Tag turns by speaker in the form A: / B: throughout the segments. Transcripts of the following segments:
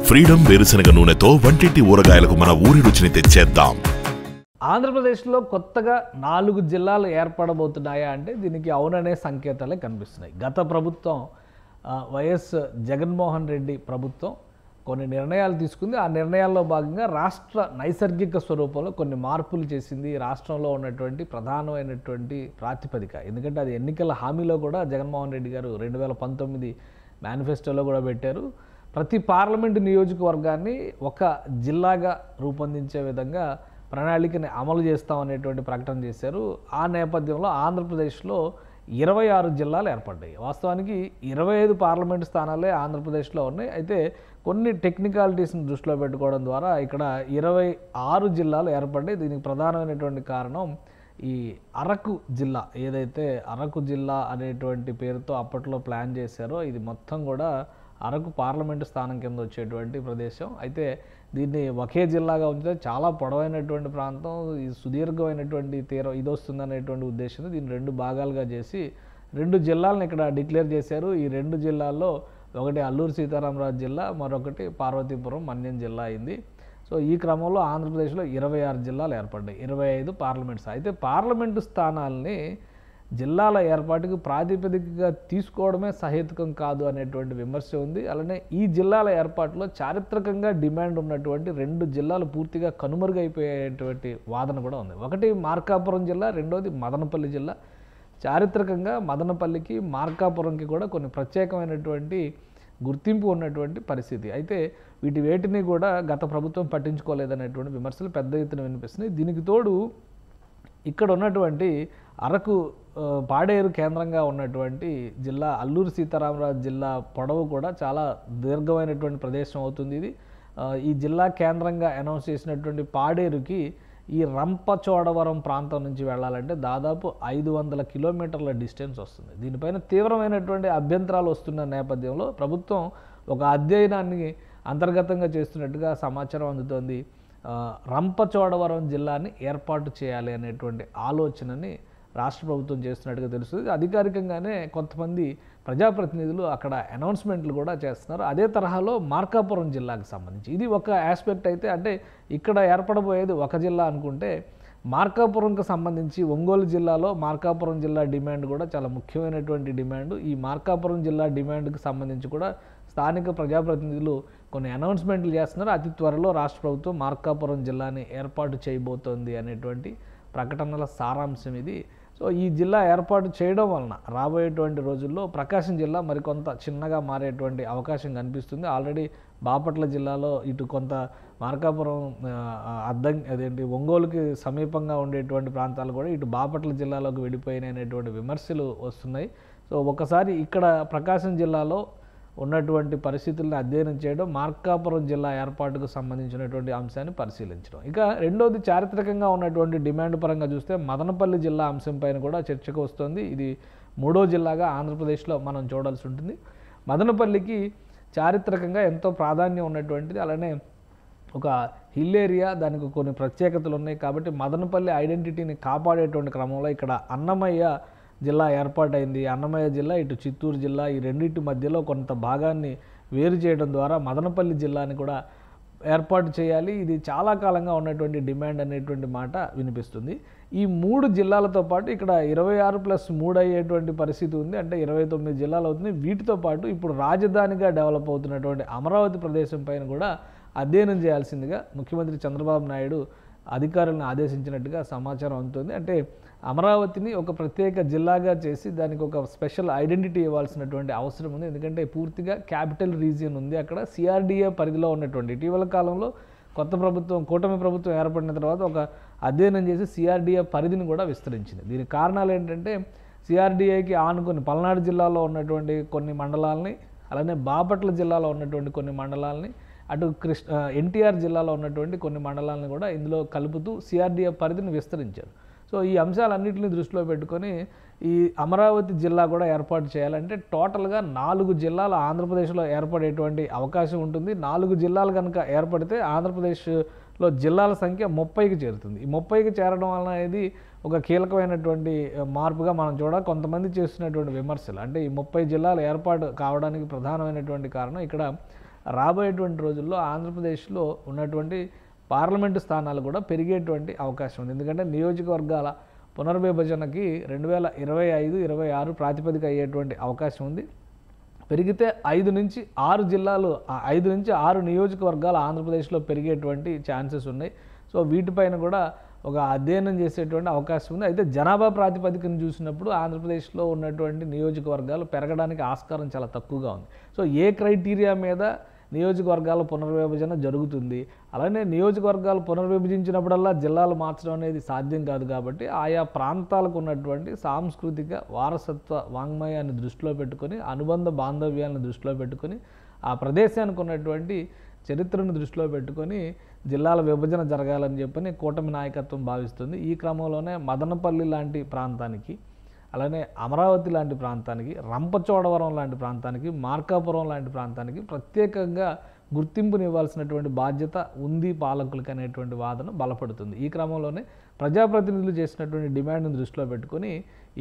A: Freedom వేరుశనగ నూనెతో వంటింటి ఊరగాయలకు మన ఊరి రుచిని తెచ్చేద్దాం.
B: ఆంధ్రప్రదేశ్లో కొత్తగా 4 జిల్లాలు ఏర్పడబోతున్నాయా అంటే దీనికి అవుననే సంకేతాలే కనిపిస్తున్నాయి. గత ప్రభుత్వం వైఎస్ జగన్మోహన్ రెడ్డి ప్రభుత్వం కొన్ని నిర్ణయాలు తీసుకుంది. ఆ నిర్ణయాల్లో భాగంగా రాష్ట్ర నైసర్గిక స్వరూపంలో కొన్ని మార్పులు చేసింది. రాష్ట్రంలో ఉన్నటువంటి ప్రధానమైనటువంటి ప్రాతిపదిక, ఎందుకంటే అది ఎన్నికల హామీలో కూడా జగన్మోహన్ రెడ్డి గారు 2019 మేనిఫెస్టోలో కూడా పెట్టారు. ప్రతి పార్లమెంటు నియోజకవర్గాన్ని ఒక జిల్లాగా రూపొందించే విధంగా ప్రణాళికని అమలు చేస్తామనేటువంటి ప్రకటన చేశారు. ఆ నేపథ్యంలో ఆంధ్రప్రదేశ్లో 26 జిల్లాలు ఏర్పడ్డాయి. వాస్తవానికి 25 పార్లమెంటు స్థానాలే ఆంధ్రప్రదేశ్లో ఉన్నాయి. అయితే కొన్ని టెక్నికాలిటీస్ని దృష్టిలో పెట్టుకోవడం ద్వారా ఇక్కడ 26 జిల్లాలు ఏర్పడ్డాయి. దీనికి ప్రధానమైనటువంటి కారణం ఈ అరకు జిల్లా, ఏదైతే అరకు జిల్లా అనేటువంటి పేరుతో అప్పట్లో ప్లాన్ చేశారో ఇది మొత్తం కూడా అరకు పార్లమెంటు స్థానం కింద వచ్చేటువంటి ప్రదేశం. అయితే దీన్ని ఒకే జిల్లాగా ఉంచితే చాలా పొడవైనటువంటి ప్రాంతం, ఈ సుదీర్ఘమైనటువంటి తీరం ఇది వస్తుందనేటువంటి ఉద్దేశంతో దీన్ని 2 భాగాలుగా చేసి 2 జిల్లాలను ఇక్కడ డిక్లేర్ చేశారు. ఈ 2 జిల్లాల్లో ఒకటి అల్లూరు సీతారామరాజు జిల్లా, మరొకటి పార్వతీపురం మన్యం జిల్లా అయింది. సో ఈ క్రమంలో ఆంధ్రప్రదేశ్లో 26 జిల్లాలు ఏర్పడ్డాయి, 25 పార్లమెంట్స్. అయితే పార్లమెంటు స్థానాల్ని జిల్లాల ఏర్పాటుకు ప్రాతిపదికగా తీసుకోవడమే సహేతుకం కాదు అనేటువంటి విమర్శ ఉంది. అలానే ఈ జిల్లాల ఏర్పాటులో చారిత్రకంగా డిమాండ్ ఉన్నటువంటి 2 జిల్లాలు పూర్తిగా కనుమరుగైపోయేటువంటి వాదన కూడా ఉంది. ఒకటి మార్కాపురం జిల్లా, రెండోది మదనపల్లి జిల్లా. చారిత్రకంగా మదనపల్లికి మార్కాపురంకి కూడా కొన్ని ప్రత్యేకమైనటువంటి గుర్తింపు ఉన్నటువంటి పరిస్థితి. అయితే వేటిని కూడా గత ప్రభుత్వం పట్టించుకోలేదనేటువంటి విమర్శలు పెద్ద ఎత్తున వినిపిస్తున్నాయి. దీనికి తోడు ఇక్కడ ఉన్నటువంటి అరకు పాడేరు కేంద్రంగా ఉన్నటువంటి జిల్లా అల్లూరు సీతారామరాజు జిల్లా పొడవు కూడా చాలా దీర్ఘమైనటువంటి ప్రదేశం అవుతుంది. ఇది ఈ జిల్లా కేంద్రంగా అనౌన్స్ చేసినటువంటి పాడేరుకి ఈ రంపచోడవరం ప్రాంతం నుంచి వెళ్ళాలంటే దాదాపు 500 కిలోమీటర్ల డిస్టెన్స్ వస్తుంది. దీనిపైన తీవ్రమైనటువంటి అభ్యంతరాలు వస్తున్న నేపథ్యంలో ప్రభుత్వం ఒక అధ్యయనాన్ని అంతర్గతంగా చేస్తున్నట్టుగా సమాచారం అందుతోంది. రంపచోడవరం జిల్లాని ఏర్పాటు చేయాలి అనేటువంటి ఆలోచనని రాష్ట్ర ప్రభుత్వం చేస్తున్నట్టుగా తెలుస్తుంది. అధికారికంగానే కొంతమంది ప్రజాప్రతినిధులు అక్కడ అనౌన్స్మెంట్లు కూడా చేస్తున్నారు. అదే తరహాలో మార్కాపురం జిల్లాకు సంబంధించి ఇది ఒక ఆస్పెక్ట్ అయితే, అంటే ఇక్కడ ఏర్పడబోయేది ఒక జిల్లా అనుకుంటే మార్కాపురంకు సంబంధించి ఒంగోలు జిల్లాలో మార్కాపురం జిల్లా డిమాండ్ కూడా చాలా ముఖ్యమైనటువంటి డిమాండ్. ఈ మార్కాపురం జిల్లా డిమాండ్కి సంబంధించి కూడా స్థానిక ప్రజాప్రతినిధులు కొన్ని అనౌన్స్మెంట్లు చేస్తున్నారు. అతి త్వరలో రాష్ట్ర ప్రభుత్వం మార్కాపురం జిల్లాని ఏర్పాటు చేయబోతోంది అనేటువంటి ప్రకటనల సారాంశం ఇది. సో ఈ జిల్లా ఏర్పాటు చేయడం వలన రాబోయేటువంటి రోజుల్లో ప్రకాశం జిల్లా మరికొంత చిన్నగా మారేటువంటి అవకాశం కనిపిస్తుంది. ఆల్రెడీ బాపట్ల జిల్లాలో ఇటు కొంత మార్కాపురం ఒంగోలుకి సమీపంగా ఉండేటువంటి ప్రాంతాలు కూడా ఇటు బాపట్ల జిల్లాలోకి వెళ్ళిపోయినాయి అనేటువంటి విమర్శలు వస్తున్నాయి. సో ఒకసారి ఇక్కడ ప్రకాశం జిల్లాలో ఉన్నటువంటి పరిస్థితులను అధ్యయనం చేయడం, మార్కాపురం జిల్లా ఏర్పాటుకు సంబంధించినటువంటి అంశాన్ని పరిశీలించడం. ఇక రెండోది చారిత్రకంగా ఉన్నటువంటి డిమాండ్ పరంగా చూస్తే మదనపల్లి జిల్లా అంశం పైన కూడా చర్చకు వస్తుంది. ఇది 3వ జిల్లాగా ఆంధ్రప్రదేశ్లో మనం చూడాల్సి ఉంటుంది. మదనపల్లికి చారిత్రకంగా ఎంతో ప్రాధాన్యం ఉన్నటువంటిది, అలానే ఒక హిల్ ఏరియా, దానికి కొన్ని ప్రత్యేకతలు ఉన్నాయి. కాబట్టి మదనపల్లి ఐడెంటిటీని కాపాడేటువంటి క్రమంలో ఇక్కడ అన్నమయ్య జిల్లా ఏర్పాటైంది. అన్నమయ్య జిల్లా ఇటు చిత్తూరు జిల్లా, ఈ రెండింటి మధ్యలో కొంత భాగాన్ని వేరు చేయడం ద్వారా మదనపల్లి జిల్లాని కూడా ఏర్పాటు చేయాలి. ఇది చాలా కాలంగా ఉన్నటువంటి డిమాండ్ అనేటువంటి మాట వినిపిస్తుంది. ఈ 3 జిల్లాలతో పాటు ఇక్కడ 26+3 అయ్యేటువంటి పరిస్థితి ఉంది. అంటే 29 జిల్లాలు అవుతుంది. వీటితో పాటు ఇప్పుడు రాజధానిగా డెవలప్ అవుతున్నటువంటి అమరావతి ప్రదేశం పైన కూడా అధ్యయనం చేయాల్సిందిగా ముఖ్యమంత్రి చంద్రబాబు నాయుడు అధికారులను ఆదేశించినట్టుగా సమాచారం అందుతుంది. అంటే అమరావతిని ఒక ప్రత్యేక జిల్లాగా చేసి దానికి ఒక స్పెషల్ ఐడెంటిటీ ఇవ్వాల్సినటువంటి అవసరం ఉంది. ఎందుకంటే పూర్తిగా క్యాపిటల్ రీజియన్ ఉంది అక్కడ. సిఆర్డీఏ పరిధిలో ఉన్నటువంటి ఇటీవల కాలంలో కొత్త ప్రభుత్వం, కూటమి ప్రభుత్వం ఏర్పడిన తర్వాత ఒక అధ్యయనం చేసి సిఆర్డీఏ పరిధిని కూడా విస్తరించింది. దీనికి కారణాలు ఏంటంటే సిఆర్డీఏకి ఆనుకొని పల్నాడు జిల్లాలో ఉన్నటువంటి కొన్ని మండలాలని, అలానే బాపట్ల జిల్లాలో ఉన్నటువంటి కొన్ని మండలాలని, అటు ఎన్టీఆర్ జిల్లాలో ఉన్నటువంటి కొన్ని మండలాలను కూడా ఇందులో కలుపుతూ సిఆర్డీఏ పరిధిని విస్తరించారు. సో ఈ అంశాలన్నింటినీ దృష్టిలో పెట్టుకొని ఈ అమరావతి జిల్లా కూడా ఏర్పాటు చేయాలంటే టోటల్గా 4 జిల్లాలు ఆంధ్రప్రదేశ్లో ఏర్పడేటువంటి అవకాశం ఉంటుంది. 4 జిల్లాలు కనుక ఏర్పడితే ఆంధ్రప్రదేశ్లో జిల్లాల సంఖ్య 30కి చేరుతుంది. ఈ 30కి చేరడం వలన అనేది ఒక కీలకమైనటువంటి మార్పుగా మనం చూడాలి. కొంతమంది చేస్తున్నటువంటి విమర్శలు అంటే ఈ 30 జిల్లాలు ఏర్పాటు కావడానికి ప్రధానమైనటువంటి కారణం ఇక్కడ రాబోయేటువంటి రోజుల్లో ఆంధ్రప్రదేశ్లో ఉన్నటువంటి పార్లమెంటు స్థానాలు కూడా పెరిగేటువంటి అవకాశం ఉంది. ఎందుకంటే నియోజకవర్గాల పునర్విభజనకి 2025-26 ప్రాతిపదిక అయ్యేటువంటి అవకాశం ఉంది. పెరిగితే 5 నుంచి 6 జిల్లాలు 5 నుంచి 6 నియోజకవర్గాలు ఆంధ్రప్రదేశ్లో పెరిగేటువంటి ఛాన్సెస్ ఉన్నాయి. సో వీటిపైన కూడా ఒక అధ్యయనం చేసేటువంటి అవకాశం ఉంది. అయితే జనాభా ప్రాతిపదికను చూసినప్పుడు ఆంధ్రప్రదేశ్లో ఉన్నటువంటి నియోజకవర్గాలు పెరగడానికి ఆస్కారం చాలా తక్కువగా ఉంది. సో ఏ క్రైటీరియా మీద నియోజకవర్గాల పునర్విభజన జరుగుతుంది, అలానే నియోజకవర్గాలు పునర్విభజించినప్పుడల్లా జిల్లాలు మార్చడం అనేది సాధ్యం కాదు. కాబట్టి ఆయా ప్రాంతాలకు ఉన్నటువంటి సాంస్కృతిక వారసత్వ వాంగ్మయాన్ని దృష్టిలో పెట్టుకొని, అనుబంధ బాంధవ్యాలను దృష్టిలో పెట్టుకొని, ఆ ప్రదేశానికి ఉన్నటువంటి చరిత్రను దృష్టిలో పెట్టుకొని జిల్లాల విభజన జరగాలని చెప్పని కూటమి నాయకత్వం భావిస్తుంది. ఈ క్రమంలోనే మదనపల్లి లాంటి ప్రాంతానికి, అలానే అమరావతి లాంటి ప్రాంతానికి, రంపచోడవరం లాంటి ప్రాంతానికి, మార్కాపురం లాంటి ప్రాంతానికి ప్రత్యేకంగా గుర్తింపునివ్వాల్సినటువంటి బాధ్యత ఉంది పాలకులకు అనేటువంటి వాదన బలపడుతుంది. ఈ క్రమంలోనే ప్రజాప్రతినిధులు చేసినటువంటి డిమాండ్ను దృష్టిలో పెట్టుకొని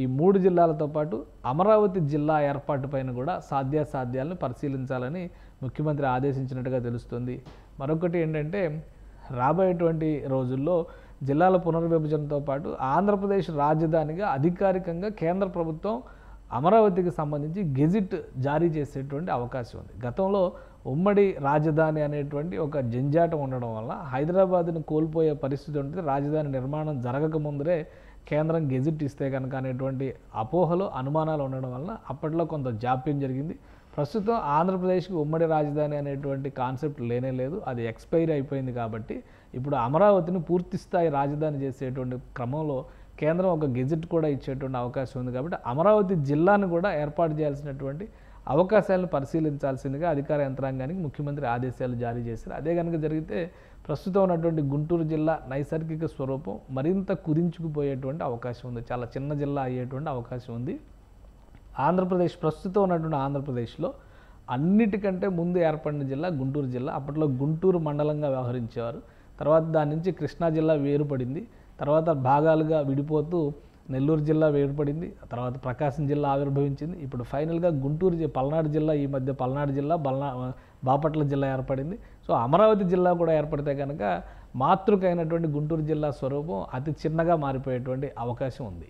B: ఈ 3 జిల్లాలతో పాటు అమరావతి జిల్లా ఏర్పాటు పైన కూడా సాధ్యాసాధ్యాలను పరిశీలించాలని ముఖ్యమంత్రి ఆదేశించినట్టుగా తెలుస్తుంది. మరొకటి ఏంటంటే రాబోయేటువంటి రోజుల్లో జిల్లాల పునర్విభజనతో పాటు ఆంధ్రప్రదేశ్ రాజధానిగా అధికారికంగా కేంద్ర ప్రభుత్వం అమరావతికి సంబంధించి గెజిట్ జారీ చేసేటువంటి అవకాశం ఉంది. గతంలో ఉమ్మడి రాజధాని అనేటువంటి ఒక జంజాటం ఉండడం వల్ల హైదరాబాద్ను కోల్పోయే పరిస్థితి ఉంటుంది. రాజధాని నిర్మాణం జరగకముందరే కేంద్రం గెజిట్ ఇస్తే కనుక అనేటువంటి అపోహలు, అనుమానాలు ఉండడం వల్ల అప్పట్లో కొంత జాప్యం జరిగింది. ప్రస్తుతం ఆంధ్రప్రదేశ్కి ఉమ్మడి రాజధాని అనేటువంటి కాన్సెప్ట్ లేనే లేదు, అది ఎక్స్పైర్ అయిపోయింది. కాబట్టి ఇప్పుడు అమరావతిని పూర్తిస్థాయి రాజధాని చేసేటువంటి క్రమంలో కేంద్రం ఒక గెజిట్ కూడా ఇచ్చేటువంటి అవకాశం ఉంది. కాబట్టి అమరావతి జిల్లాను కూడా ఏర్పాటు చేయాల్సినటువంటి అవకాశాలను పరిశీలించాల్సిందిగా అధికార యంత్రాంగానికి ముఖ్యమంత్రి ఆదేశాలు జారీ చేశారు. అదే కనుక జరిగితే ప్రస్తుతం ఉన్నటువంటి గుంటూరు జిల్లా నైసర్గిక స్వరూపం మరింత కుదించుకుపోయేటువంటి అవకాశం ఉంది. చాలా చిన్న జిల్లా అయ్యేటువంటి అవకాశం ఉంది. ఆంధ్రప్రదేశ్ ప్రస్తుతం ఉన్నటువంటి ఆంధ్రప్రదేశ్లో అన్నిటికంటే ముందు ఏర్పడిన జిల్లా గుంటూరు జిల్లా. అప్పట్లో గుంటూరు మండలంగా వ్యవహరించేవారు. తర్వాత దాని నుంచి కృష్ణా జిల్లా వేరుపడింది. తర్వాత భాగాలుగా విడిపోతూ నెల్లూరు జిల్లా వేరుపడింది. తర్వాత ప్రకాశం జిల్లా ఆవిర్భవించింది. ఇప్పుడు ఫైనల్గా గుంటూరు పల్నాడు జిల్లా, ఈ మధ్య పల్నాడు జిల్లా, బాపట్ల జిల్లా ఏర్పడింది. సో అమరావతి జిల్లా కూడా ఏర్పడితే కనుక మాతృకైనటువంటి గుంటూరు జిల్లా స్వరూపం అతి చిన్నగా మారిపోయేటువంటి అవకాశం ఉంది.